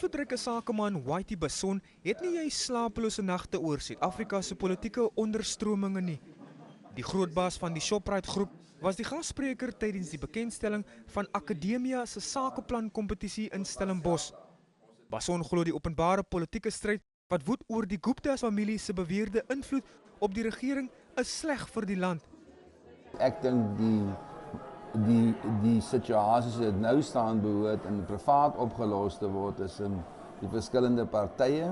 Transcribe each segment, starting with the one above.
Invloedryke sakeman Whitey Basson het nie jy slapelose nagte oor Suid-Afrika se politieke onderstrominge nie. Die groot baas van die Shoprite groep was die gasspreker tydens die bekendstelling van Akademia se sakeplan kompetisie in Stellenbosch. Basson glo die openbare politieke stryd wat woed oor die Gupta's familie se beweerde invloed op die regering is sleg vir die land. Ek dink die situasie wat nou staan behoort in privaat opgelos te word tussen die verskillende partye.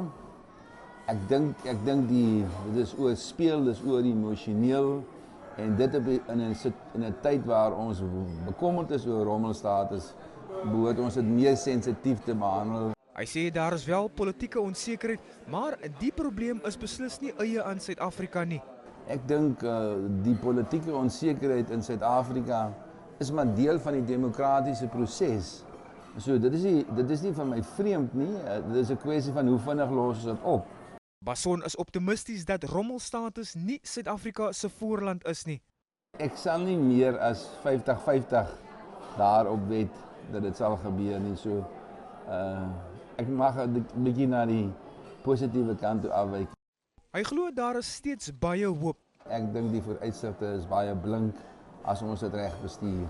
Ek dink dit is oor speel, dis oor emosioneel en dit in 'n tyd waar ons bekommerd is oor rommelstatus, behoort ons dit meer sensitief te behandel. Hy sê daar is wel politieke onsekerheid, maar die probleem is beslis nie eie aan Suid-Afrika nie. Ek dink die politieke onsekerheid in Suid-Afrika is maar deel van die demokratiese proses. So dit is nie van my vreemd nie, dit is 'n kwessie van hoe vinnig los ons dit op. Basson is optimisties dat rommelstatus nie Suid-Afrika se voorland is nie. Ek sal nie meer as 50-50 daarop weet dat dit sal gebeur nie. So ek mag 'n bietjie na die positiewe kant toe afwyk. Hy glo daar is steeds baie hoop. Ek dink die vooruitsigte is baie blink as ons dit reg bestuur.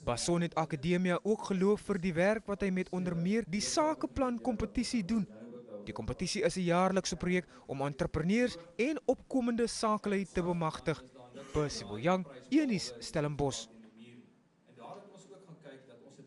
Basson het Akademia ook geloof vir die werk wat hy met onder meer die sakeplan kompetisie doen. Die kompetisie is 'n jaarlikse projek om entrepreneurs en opkomende sakelei te bemagtig. Percy Boyang, Stellenbosch.